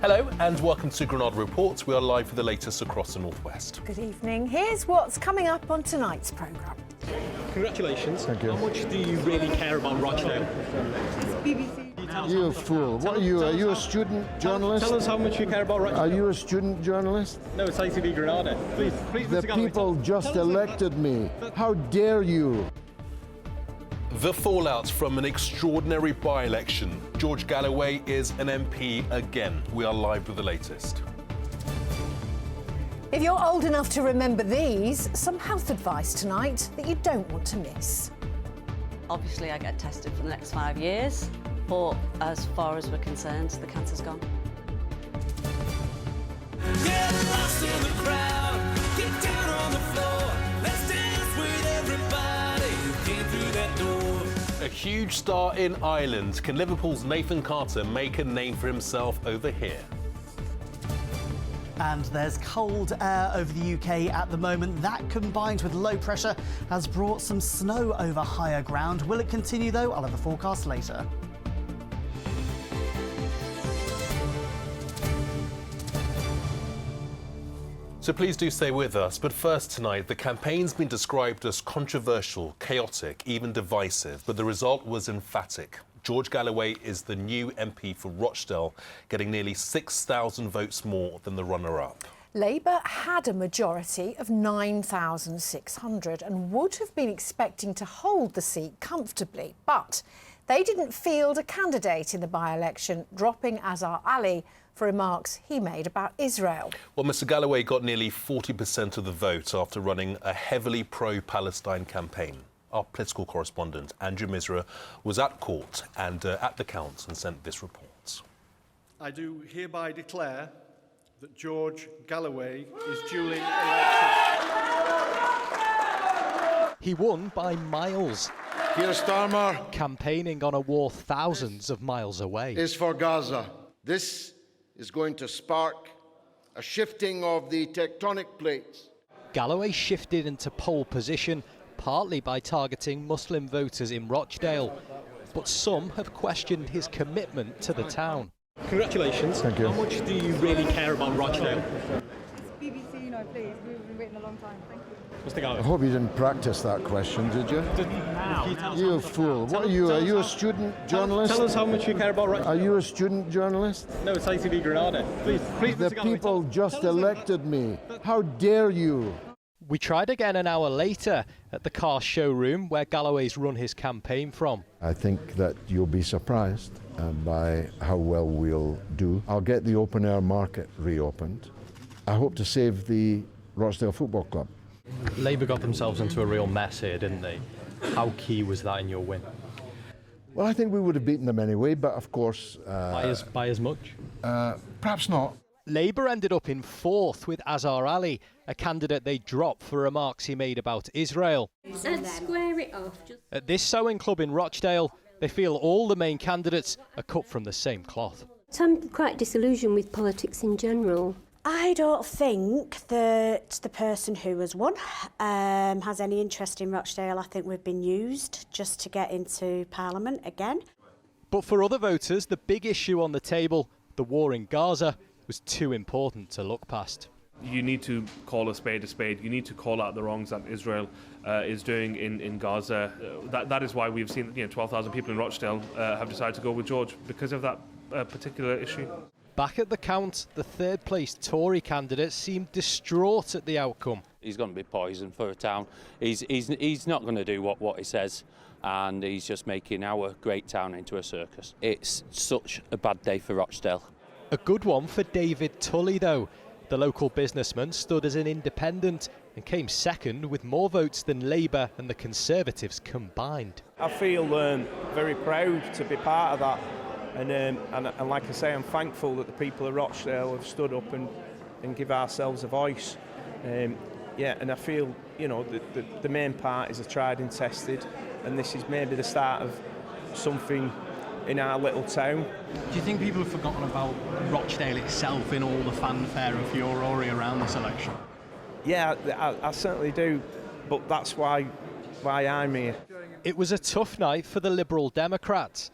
Hello and welcome to Granada Reports. We are live for the latest across the northwest. Good evening. Here's what's coming up on tonight's programme. Congratulations. Thank you. How much do you really care about Rochdale? BBC. You fool. What are you? Are you a student journalist? Tell us how much you care about Rochdale. Are you a student journalist? No, it's ITV Granada. Please, The Mr. Galloway, people just tell us elected me. How dare you? The fallout from an extraordinary by-election. George Galloway is an MP again. We are live with the latest. If you're old enough to remember these, some health advice tonight that you don't want to miss. Obviously, I get tested for the next 5 years, but as far as we're concerned, the cancer's gone. Get lost in the crowd, get down on the floor, let's dance with everybody who came through that door. A huge star in Ireland. Can Liverpool's Nathan Carter make a name for himself over here? And there's cold air over the UK at the moment. That, combined with low pressure, has brought some snow over higher ground. Will it continue, though? I'll have the forecast later. So please do stay with us. But first tonight, the campaign's been described as controversial, chaotic, even divisive. But the result was emphatic. George Galloway is the new MP for Rochdale, getting nearly 6,000 votes more than the runner-up. Labour had a majority of 9,600 and would have been expecting to hold the seat comfortably. But they didn't field a candidate in the by-election, dropping Azhar Ali for remarks he made about Israel. Well, Mr Galloway got nearly 40% of the vote after running a heavily pro-Palestine campaign. Our political correspondent, Andrew Misra, was at court and at the count and sent this report. I do hereby declare that George Galloway is duly elected. He won by miles. Keir Starmer Campaigning on a war thousands of miles away. is for Gaza. This is going to spark a shifting of the tectonic plates. Galloway shifted into pole position, partly by targeting Muslim voters in Rochdale. But some have questioned his commitment to the town. Congratulations. Thank you. How much do you really care about Rochdale? BBC, no, please. We've been waiting a long time. Thank you. Mr. I Galloway. hope you didn't practice that question, did you? You fool. What are you? Are you a student journalist? Tell us how much you care about Rochdale. Are you a student journalist? No, it's ITV Granada. Please, The Mr. Galloway, people just tell us elected me. How dare you? We tried again an hour later at the car showroom where Galloway's run his campaign from. I think that you'll be surprised by how well we'll do. I'll get the open-air market reopened. I hope to save the Rochdale Football Club. Labour got themselves into a real mess here, didn't they? How key was that in your win? Well, I think we would have beaten them anyway, but of course... By as much? Perhaps not. Labour ended up in fourth with Azhar Ali, a candidate they dropped for remarks he made about Israel. And square it off. At this sewing club in Rochdale, they feel all the main candidates are cut from the same cloth. I'm quite disillusioned with politics in general. I don't think that the person who has won has any interest in Rochdale. I think we've been used just to get into Parliament again. But for other voters, the big issue on the table, the war in Gaza, was too important to look past. You need to call a spade a spade. You need to call out the wrongs that Israel is doing in Gaza. That is why we've seen 12,000 people in Rochdale have decided to go with George because of that particular issue. Back at the count, the third-place Tory candidate seemed distraught at the outcome. He's going to be poison for a town. He's not going to do what he says, and he's just making our great town into a circus. It's such a bad day for Rochdale. A good one for David Tully, though. The local businessman stood as an independent and came second with more votes than Labour and the Conservatives combined. I feel very proud to be part of that. And like I say, I'm thankful that the people of Rochdale have stood up and give ourselves a voice. And I feel, the main part is a tried and tested, and this is maybe the start of something in our little town. Do you think people have forgotten about Rochdale itself in all the fanfare and furore around this election? Yeah, I certainly do, but that's why I'm here. It was a tough night for the Liberal Democrats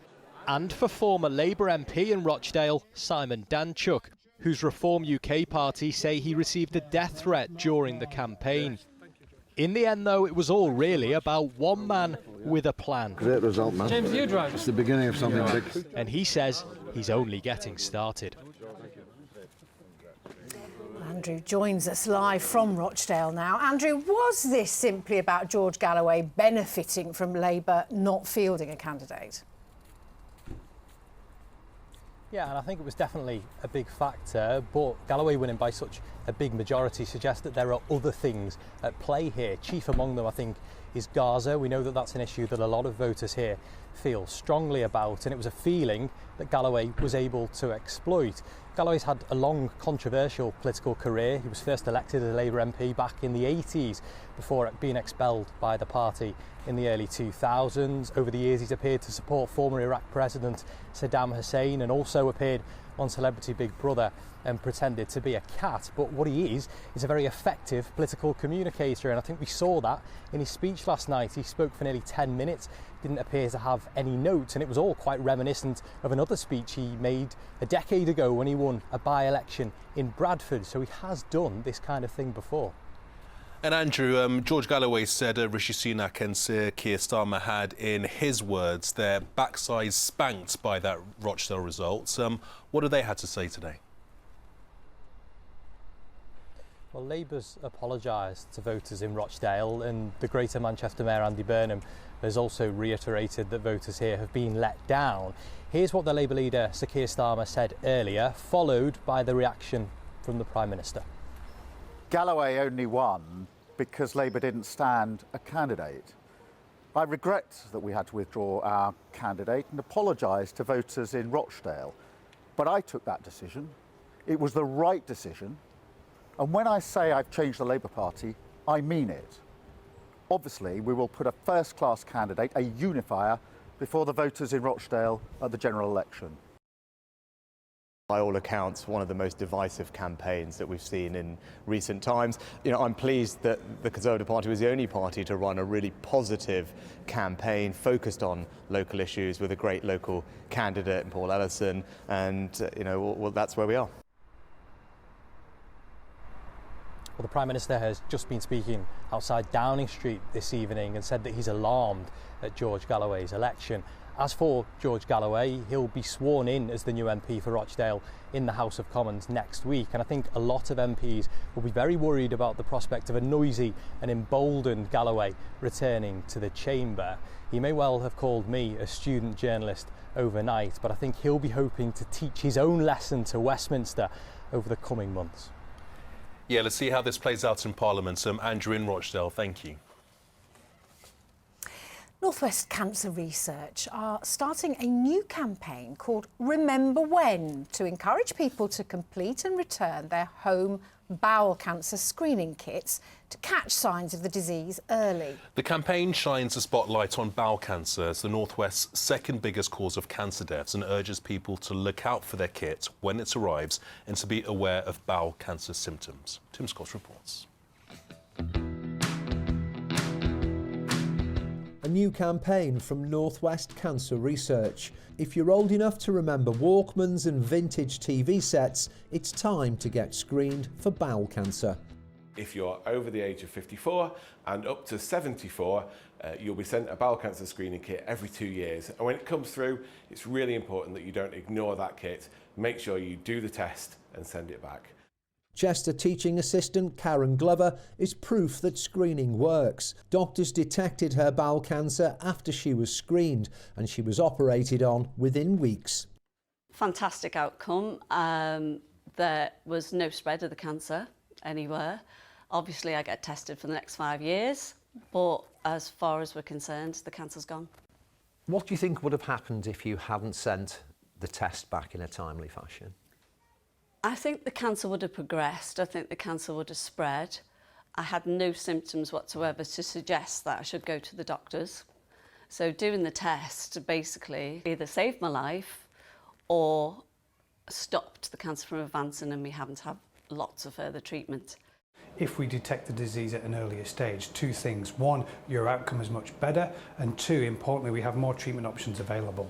and for former Labour MP in Rochdale, Simon Danchuk. whose Reform UK party say he received a death threat during the campaign. In the end, though, it was all really about one man with a plan. Great result, man. James, you drive. It's the beginning of something big. And he says he's only getting started. Andrew joins us live from Rochdale now. Andrew, was this simply about George Galloway benefiting from Labour not fielding a candidate? Yeah, and I think it was definitely a big factor, but Galloway winning by such a big majority suggests that there are other things at play here. Chief among them, I think, is Gaza. We know that that's an issue that a lot of voters here feel strongly about, and it was a feeling that Galloway was able to exploit. Galloway's had a long, controversial political career. He was first elected as a Labour MP back in the 80s before being expelled by the party in the early 2000s. Over the years, he's appeared to support former Iraq President Saddam Hussein and also appeared on Celebrity Big Brother and pretended to be a cat. But what he is a very effective political communicator, and I think we saw that in his speech last night. He spoke for nearly 10 minutes, didn't appear to have any notes, and it was all quite reminiscent of another speech he made a decade ago when he won a by-election in Bradford. So he has done this kind of thing before. And Andrew, George Galloway said Rishi Sunak and Sir Keir Starmer had, in his words, their backsides spanked by that Rochdale result. What have they had to say today? Well, Labour's apologised to voters in Rochdale, and the Greater Manchester Mayor Andy Burnham has also reiterated that voters here have been let down. Here's what the Labour leader Sir Keir Starmer said earlier, followed by the reaction from the Prime Minister. Galloway only won because Labour didn't stand a candidate. I regret that we had to withdraw our candidate and apologise to voters in Rochdale. But I took that decision. It was the right decision. And when I say I've changed the Labour Party, I mean it. Obviously, we will put a first-class candidate, a unifier, before the voters in Rochdale at the general election. By all accounts, one of the most divisive campaigns that we've seen in recent times. You know, I'm pleased that the Conservative Party was the only party to run a really positive campaign focused on local issues with a great local candidate, Paul Ellison, and well, that's where we are. Well, the Prime Minister has just been speaking outside Downing Street this evening and said that he's alarmed at George Galloway's election. As for George Galloway, he'll be sworn in as the new MP for Rochdale in the House of Commons next week, and I think a lot of MPs will be very worried about the prospect of a noisy and emboldened Galloway returning to the chamber. He may well have called me a student journalist overnight, but I think he'll be hoping to teach his own lesson to Westminster over the coming months. Yeah, let's see how this plays out in Parliament. Andrew in Rochdale, thank you. North West Cancer Research are starting a new campaign called Remember When to encourage people to complete and return their home bowel cancer screening kits to catch signs of the disease early. The campaign shines a spotlight on bowel cancer as the North West's second biggest cause of cancer deaths and urges people to look out for their kit when it arrives and to be aware of bowel cancer symptoms. Tim Scott reports. A new campaign from North West Cancer Research. If you're old enough to remember Walkmans and vintage TV sets, it's time to get screened for bowel cancer. If you're over the age of 54 and up to 74, you'll be sent a bowel cancer screening kit every 2 years. And when it comes through, it's really important that you don't ignore that kit. Make sure you do the test and send it back. Chester teaching assistant Karen Glover is proof that screening works. Doctors detected her bowel cancer after she was screened, and she was operated on within weeks. Fantastic outcome. There was no spread of the cancer anywhere. Obviously, I get tested for the next 5 years, but as far as we're concerned, the cancer's gone. What do you think would have happened if you hadn't sent the test back in a timely fashion? I think the cancer would have progressed. I think the cancer would have spread. I had no symptoms whatsoever to suggest that I should go to the doctors. So doing the test basically either saved my life or stopped the cancer from advancing and me having to have lots of further treatment. If we detect the disease at an earlier stage, two things. One, your outcome is much better, and two, importantly, we have more treatment options available.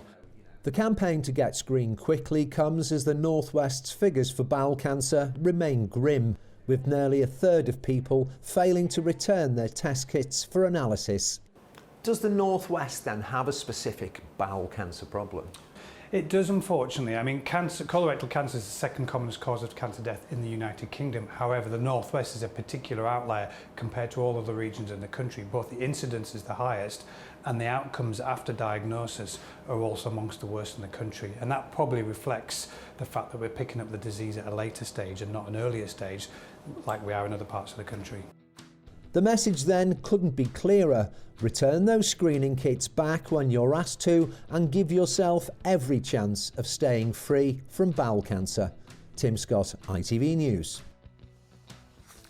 The campaign to get screened quickly comes as the North West's figures for bowel cancer remain grim, with nearly a third of people failing to return their test kits for analysis. Does the North West then have a specific bowel cancer problem? It does, unfortunately. I mean, colorectal cancer is the second commonest cause of cancer death in the United Kingdom. However, the North West is a particular outlier compared to all other regions in the country. Both the incidence is the highest and the outcomes after diagnosis are also amongst the worst in the country. And that probably reflects the fact that we're picking up the disease at a later stage and not an earlier stage like we are in other parts of the country. The message then couldn't be clearer. Return those screening kits back when you're asked to and give yourself every chance of staying free from bowel cancer. Tim Scott, ITV News.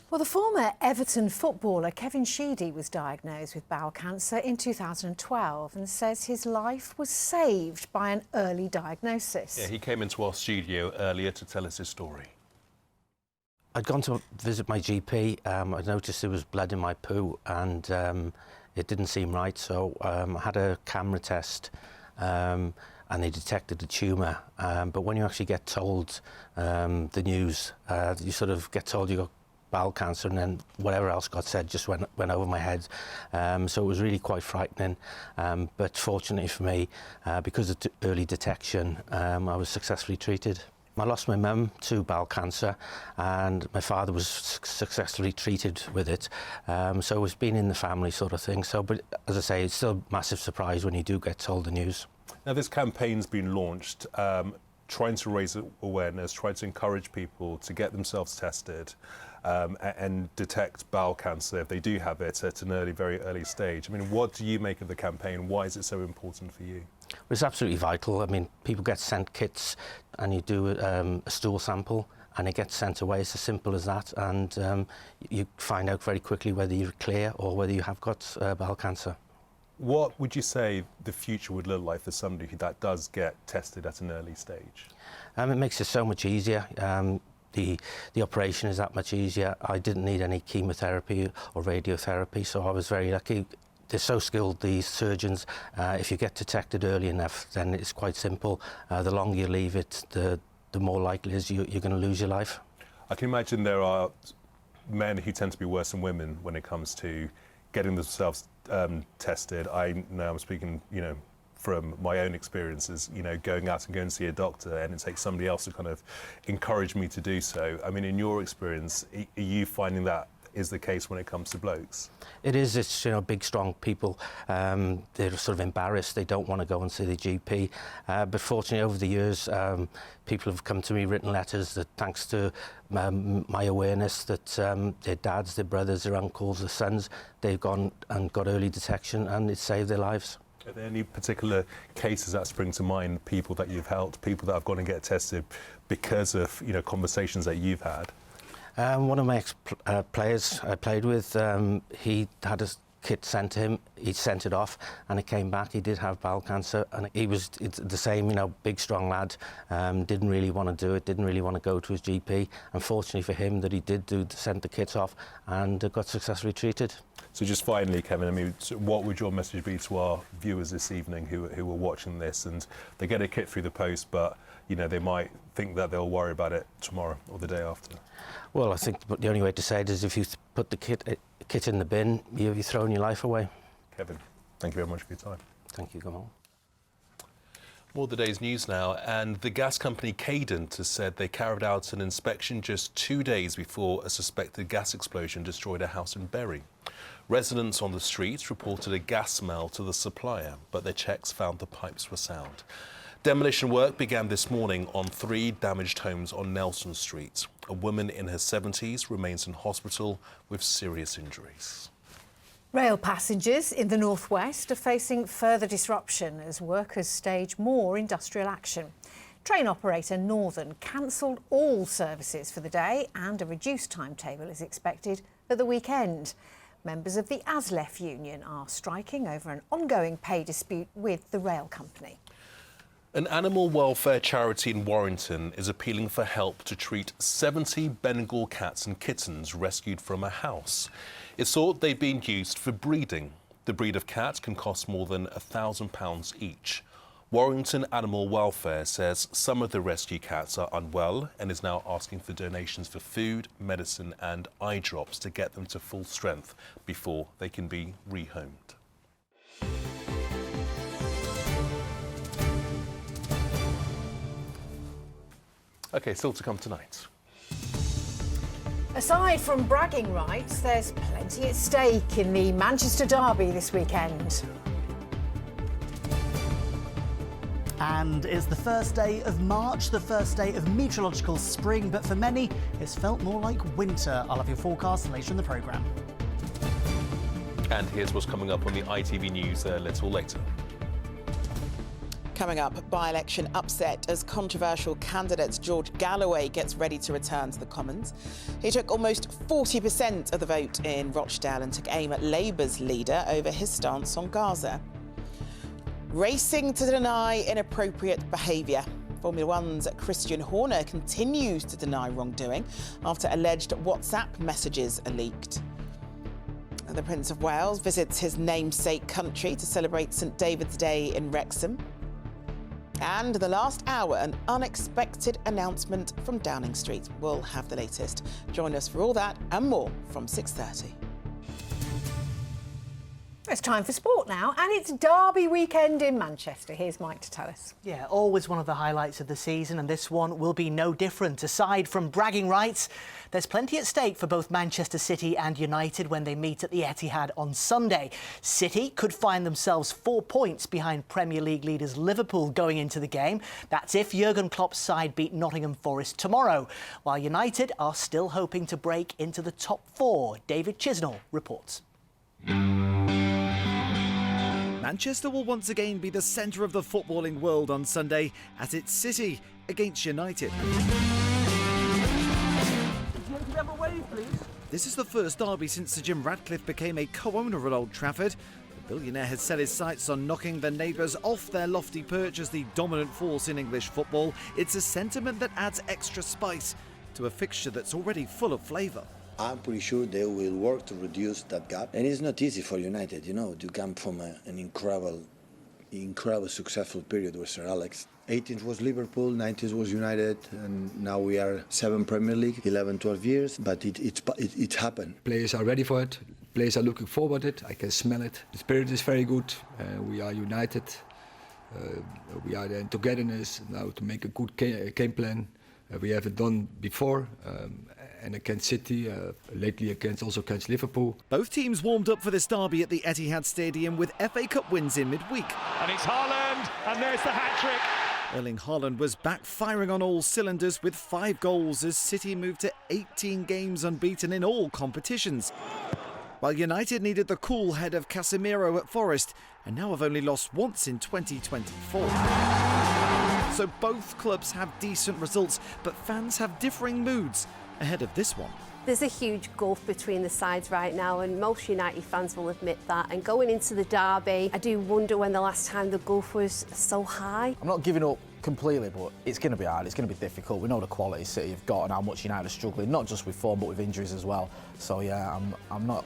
Well, the former Everton footballer Kevin Sheedy was diagnosed with bowel cancer in 2012 and says his life was saved by an early diagnosis. Yeah, he came into our studio earlier to tell us his story. I'd gone to visit my GP. I noticed there was blood in my poo and it didn't seem right, so I had a camera test and they detected a tumour. But when you actually get told the news, you sort of get told you got bowel cancer, and then whatever else got said just went over my head. So it was really quite frightening. But fortunately for me, because of early detection, I was successfully treated. I lost my mum to bowel cancer and my father was successfully treated with it. So it's been in the family sort of thing. So, but as I say, it's still a massive surprise when you do get told the news. Now, this campaign's been launched, trying to raise awareness, trying to encourage people to get themselves tested and detect bowel cancer if they do have it at an very early stage. I mean, what do you make of the campaign? Why is it so important for you? It's absolutely vital. I mean, people get sent kits and you do a stool sample and it gets sent away. It's as simple as that. And you find out very quickly whether you're clear or whether you have got bowel cancer. What would you say the future would look like for somebody that does get tested at an early stage? It makes it so much easier. The operation is that much easier. I didn't need any chemotherapy or radiotherapy, so I was very lucky. They're so skilled, these surgeons. If you get detected early enough, then it's quite simple. The longer you leave it, the more likely it is you're going to lose your life. I can imagine there are men who tend to be worse than women when it comes to getting themselves tested. I know I'm speaking, from my own experiences, going out and going to see a doctor, and it takes somebody else to kind of encourage me to do so. I mean, in your experience, are you finding that is the case when it comes to blokes? It is. It's big, strong people. They're sort of embarrassed. They don't want to go and see the GP. But fortunately, over the years, people have come to me, written letters that, thanks to my awareness, that their dads, their brothers, their uncles, their sons, they've gone and got early detection, and it saved their lives. Are there any particular cases that spring to mind? People that you've helped, people that have gone and get tested because of conversations that you've had? One of my players I played with, he had a kit sent to him. He sent it off, and it came back. He did have bowel cancer, and he was the same, big, strong lad. Didn't really want to do it. Didn't really want to go to his GP. Unfortunately for him, that he did send the kits off and got successfully treated. So just finally, Kevin, I mean, what would your message be to our viewers this evening who are watching this and they get a kit through the post, but they might think that they'll worry about it tomorrow or the day after? Well, I think the only way to say it is if you put the kit in the bin, you're throwing your life away. Kevin, thank you very much for your time. Thank you, Gamal. More of the day's news now, and the gas company Cadent has said they carried out an inspection just 2 days before a suspected gas explosion destroyed a house in Bury. Residents on the streets reported a gas smell to the supplier, but their checks found the pipes were sound. Demolition work began this morning on 3 damaged homes on Nelson Street. A woman in her 70s remains in hospital with serious injuries. Rail passengers in the North West are facing further disruption as workers stage more industrial action. Train operator Northern cancelled all services for the day, and a reduced timetable is expected at the weekend. Members of the ASLEF union are striking over an ongoing pay dispute with the rail company. An animal welfare charity in Warrington is appealing for help to treat 70 Bengal cats and kittens rescued from a house. It's thought they've been used for breeding. The breed of cat can cost more than £1,000 each. Warrington Animal Welfare says some of the rescue cats are unwell and is now asking for donations for food, medicine and eye drops to get them to full strength before they can be rehomed. OK, still to come tonight. Aside from bragging rights, there's plenty at stake in the Manchester derby this weekend. And it's the first day of March, the first day of meteorological spring, but for many, it's felt more like winter. I'll have your forecast later in the programme. And here's what's coming up on the ITV News a little later. Coming up, by-election upset as controversial candidate George Galloway gets ready to return to the Commons. He took almost 40% of the vote in Rochdale and took aim at Labour's leader over his stance on Gaza. Racing to deny inappropriate behaviour. Formula One's Christian Horner continues to deny wrongdoing after alleged WhatsApp messages are leaked. And the Prince of Wales visits his namesake country to celebrate St David's Day in Wrexham. And the last hour, an unexpected announcement from Downing Street. We'll have the latest. Join us for all that and more from 6:30. It's time for sport now, and it's derby weekend in Manchester. Here's Mike to tell us. Yeah, always one of the highlights of the season, and this one will be no different. Aside from bragging rights, there's plenty at stake for both Manchester City and United when they meet at the Etihad on Sunday. City could find themselves 4 points behind Premier League leaders Liverpool going into the game. That's if Jurgen Klopp's side beat Nottingham Forest tomorrow, while United are still hoping to break into the top 4. David Chisnall reports. Manchester will once again be the centre of the footballing world on Sunday as it's City against United. This is the first derby since Sir Jim Ratcliffe became a co-owner at Old Trafford. The billionaire has set his sights on knocking the neighbours off their lofty perch as the dominant force in English football. It's a sentiment that adds extra spice to a fixture that's already full of flavour. I'm pretty sure they will work to reduce that gap. And it's not easy for United, you know, to come from an incredible successful period with Sir Alex. 18th was Liverpool, 19th was United, and now we are 7 Premier League, 11, 12 years, but it's happened. Players are ready for it. Players are looking forward to it. I can smell it. The spirit is very good. We are united. We are in togetherness now to make a good game plan. We have it done before. And against City, lately also against Liverpool. Both teams warmed up for this derby at the Etihad Stadium with FA Cup wins in midweek. And it's Haaland, and there's the hat-trick. Erling Haaland was back firing on all cylinders with 5 goals as City moved to 18 games unbeaten in all competitions. While United needed the cool head of Casemiro at Forest and now have only lost once in 2024. So both clubs have decent results, but fans have differing moods ahead of this one. There's a huge gulf between the sides right now, and most United fans will admit that. And going into the derby, I do wonder when the last time the gulf was so high. I'm not giving up completely, but it's going to be hard, it's going to be difficult. We know the quality City have got and how much United are struggling, not just with form but with injuries as well. So yeah, I'm not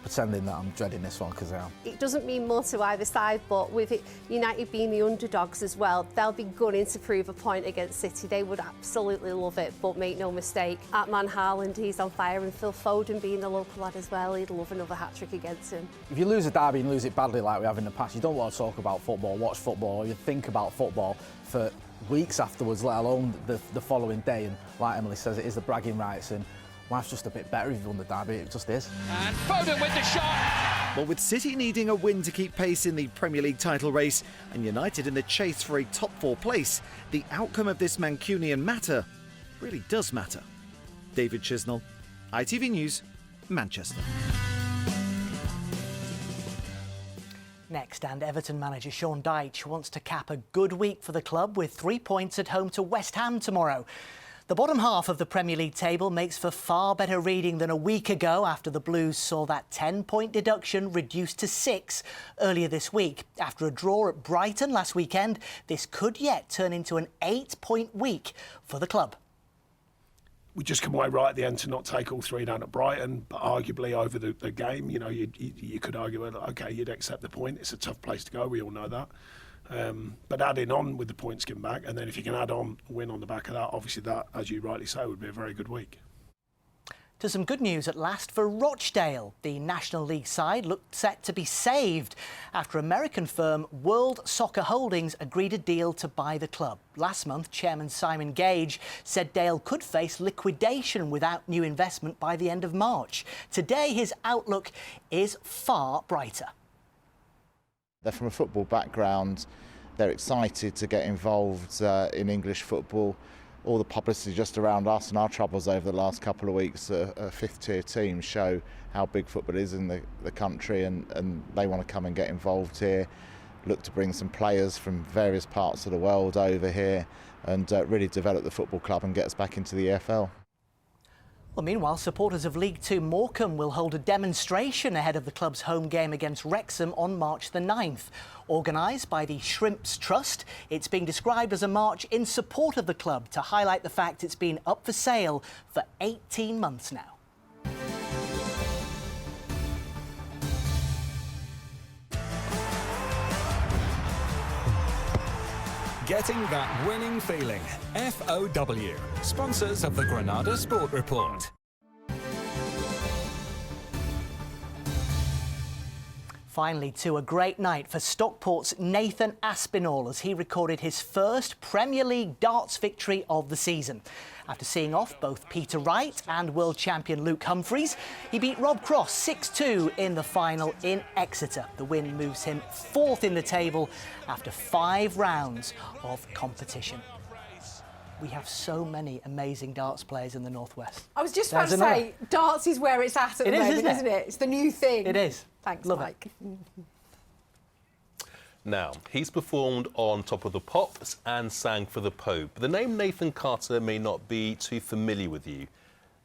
pretending that I'm dreading this one, because I am. It doesn't mean more to either side, but with it, United being the underdogs as well, they'll be gunning to prove a point against City. They would absolutely love it, but make no mistake, at man Haaland, he's on fire, and Phil Foden being the local lad as well, he'd love another hat-trick against him. If you lose a derby and lose it badly like we have in the past, you don't want to talk about football, watch football, or you think about football for weeks afterwards, let alone the following day. And like Emily says, it is the bragging rights, and life's just a bit better if you won the derby, it just is. And Foden with the shot! Well, with City needing a win to keep pace in the Premier League title race and United in the chase for a top 4 place, the outcome of this Mancunian matter really does matter. David Chisnall, ITV News, Manchester. Next, and Everton manager Sean Dyche wants to cap a good week for the club with 3 points at home to West Ham tomorrow. The bottom half of the Premier League table makes for far better reading than a week ago after the Blues saw that 10-point deduction reduced to 6 earlier this week. After a draw at Brighton last weekend, this could yet turn into an 8-point week for the club. We just come away right at the end to not take all 3 down at Brighton, but arguably over the game, you know, you could argue, well, OK, you'd accept the point. It's a tough place to go, we all know that. But adding on with the points given back, and then if you can add on a win on the back of that, obviously that, as you rightly say, would be a very good week. To some good news at last for Rochdale. The National League side looked set to be saved after American firm World Soccer Holdings agreed a deal to buy the club. Last month, Chairman Simon Gage said Dale could face liquidation without new investment by the end of March. Today, his outlook is far brighter. They're from a football background. They're excited to get involved in English football. All the publicity just around us and our troubles over the last couple of weeks, a fifth-tier team, show how big football is in the country, and they want to come and get involved here, look to bring some players from various parts of the world over here and really develop the football club and get us back into the EFL. Well, meanwhile, supporters of League Two Morecambe will hold a demonstration ahead of the club's home game against Wrexham on March the 9th. Organised by the Shrimps Trust, it's being described as a march in support of the club to highlight the fact it's been up for sale for 18 months now. Getting that winning feeling. FOW, sponsors of the Granada Sport Report. Finally, to a great night for Stockport's Nathan Aspinall as he recorded his first Premier League darts victory of the season. After seeing off both Peter Wright and world champion Luke Humphries, he beat Rob Cross 6-2 in the final in Exeter. The win moves him fourth in the table after 5 rounds of competition. We have so many amazing darts players in the Northwest. I was just about to say, darts is where it's at the moment, isn't it? It's the new thing. It is. Thanks, Love Mike. Now, he's performed on Top of the Pops and sang for the Pope. The name Nathan Carter may not be too familiar with you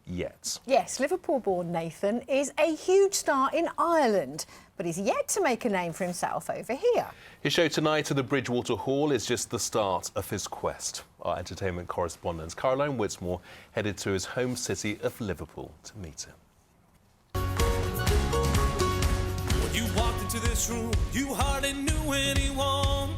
yet. Yes, Liverpool-born Nathan is a huge star in Ireland, but he's yet to make a name for himself over here. His show tonight at the Bridgewater Hall is just the start of his quest. Our entertainment correspondent Caroline Whitmore headed to his home city of Liverpool to meet him. You walked into this room, you hardly knew anyone.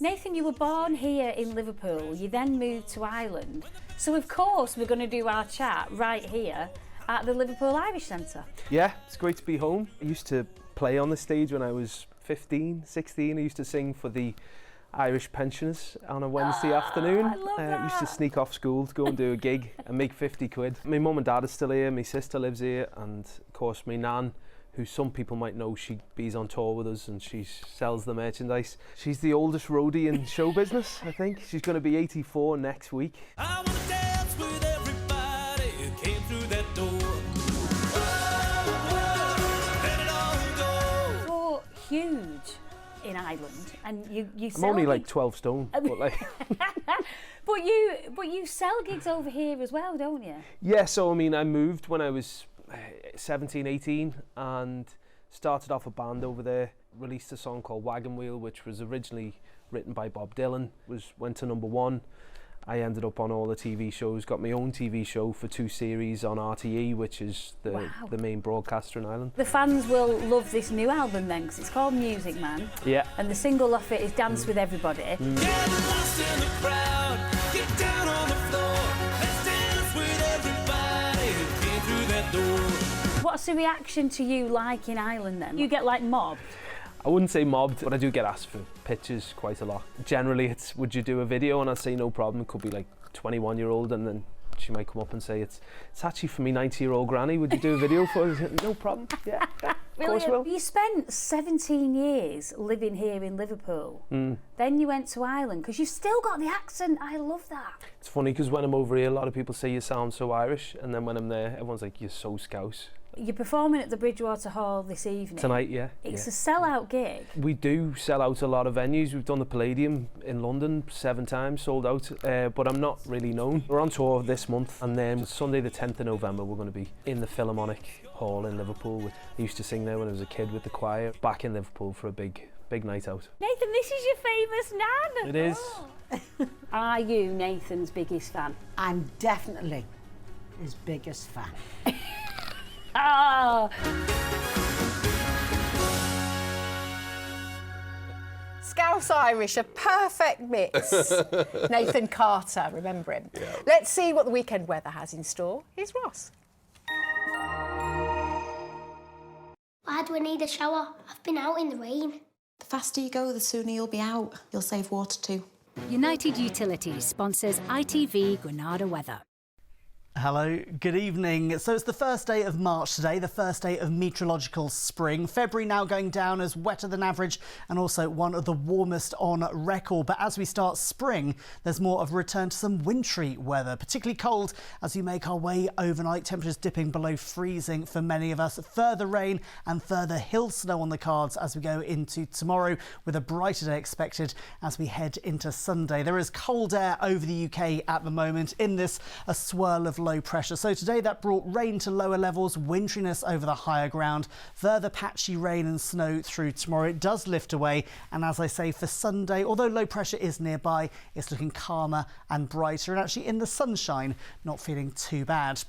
Nathan, you were born here in Liverpool, you then moved to Ireland. So of course we're going to do our chat right here at the Liverpool Irish Centre. Yeah, it's great to be home. I used to play on the stage when I was 15, 16. I used to sing for the Irish pensioners on a Wednesday afternoon. I love that. I used to sneak off school to go and do a gig and make 50 quid. My mum and dad are still here, my sister lives here, and of course my nan, who some people might know, she bees on tour with us and she sells the merchandise. She's the oldest roadie in show business, I think. She's going to be 84 next week. I want to dance with everybody who came through that door. Let it all go. You're huge in Ireland, and you I'm sell only like gigs- 12 stone, but like... but you sell gigs over here as well, don't you? Yeah, so I mean, I moved when I was 17, 18 and started off a band over there, released a song called Wagon Wheel, which was originally written by Bob Dylan, went to #1. I ended up on all the TV shows, got my own TV show for 2 series on RTE, which is the main broadcaster in Ireland. The fans will love this new album then, because it's called Music Man. Yeah. And the single off it is Dance with Everybody. Get lost in the crowd, get down on the floor. Let's dance with everybody who came through that door. What's the reaction to you like in Ireland then? You get like mobbed? I wouldn't say mobbed, but I do get asked for pictures quite a lot. Generally, it's, would you do a video? And I'd say no problem. It could be like 21-year-old, and then she might come up and say, it's actually for me 90-year-old granny. Would you do a video for her? No problem. Yeah, of course will. You spent 17 years living here in Liverpool. Then you went to Ireland, because you've still got the accent. I love that. It's funny, because when I'm over here, a lot of people say you sound so Irish, and then when I'm there, everyone's like, you're so Scouse. You're performing at the Bridgewater Hall this evening. Tonight, yeah. It's a sell-out gig. We do sell out a lot of venues. We've done the Palladium in London 7 times, sold out, but I'm not really known. We're on tour this month, and then Sunday the 10th of November, we're going to be in the Philharmonic Hall in Liverpool. I used to sing there when I was a kid with the choir. Back in Liverpool for a big night out. Nathan, this is your famous nan. It is. Oh. Are you Nathan's biggest fan? I'm definitely his biggest fan. Scouse Irish, a perfect mix. Nathan Carter, remember him. Yeah. Let's see what the weekend weather has in store. Here's Ross. Why do I need a shower? I've been out in the rain. The faster you go, the sooner you'll be out. You'll save water too. United Utilities sponsors ITV Granada weather. Hello, good evening. So it's the first day of March today, the first day of meteorological spring. February now going down as wetter than average and also one of the warmest on record. But as we start spring, there's more of a return to some wintry weather, particularly cold as we make our way overnight. Temperatures dipping below freezing for many of us. Further rain and further hill snow on the cards as we go into tomorrow, with a brighter day expected as we head into Sunday. There is cold air over the UK at the moment. In this, a swirl of low pressure. So today that brought rain to lower levels, wintriness over the higher ground, further patchy rain and snow through tomorrow. It does lift away, and as I say, for Sunday, although low pressure is nearby, it's looking calmer and brighter, and actually in the sunshine, not feeling too bad.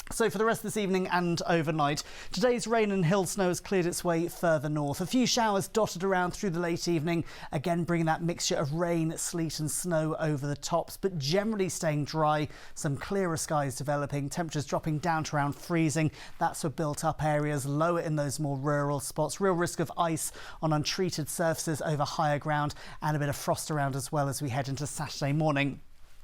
So for the rest of this evening and overnight, today's rain and hill snow has cleared its way further north. A few showers dotted around through the late evening, again bringing that mixture of rain, sleet and snow over the tops, but generally staying dry. Some clearer skies developing, temperatures dropping down to around freezing. That's for built up areas, lower in those more rural spots. Real risk of ice on untreated surfaces over higher ground, and a bit of frost around as well as we head into Saturday morning.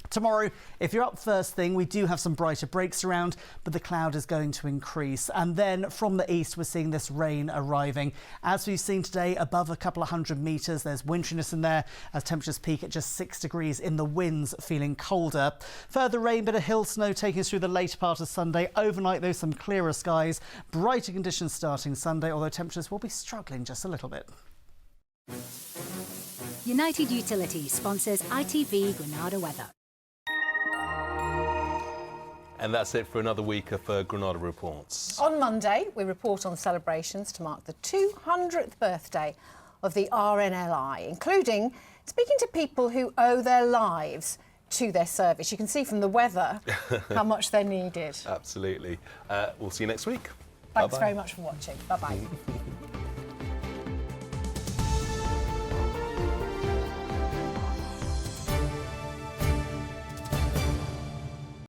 Tomorrow, if you're up first thing, we do have some brighter breaks around, but the cloud is going to increase. And then from the east, we're seeing this rain arriving. As we've seen today, above a couple of 100 metres, there's wintriness in there as temperatures peak at just 6 degrees in the winds, feeling colder. Further rain, bit of hill snow taking us through the later part of Sunday. Overnight, though, some clearer skies, brighter conditions starting Sunday, although temperatures will be struggling just a little bit. United Utilities sponsors ITV Granada weather. And that's it for another week of Granada Reports. On Monday, we report on celebrations to mark the 200th birthday of the RNLI, including speaking to people who owe their lives to their service. You can see from the weather how much they're needed. Absolutely. We'll see you next week. Thanks Bye-bye. very much for watching. Bye-bye.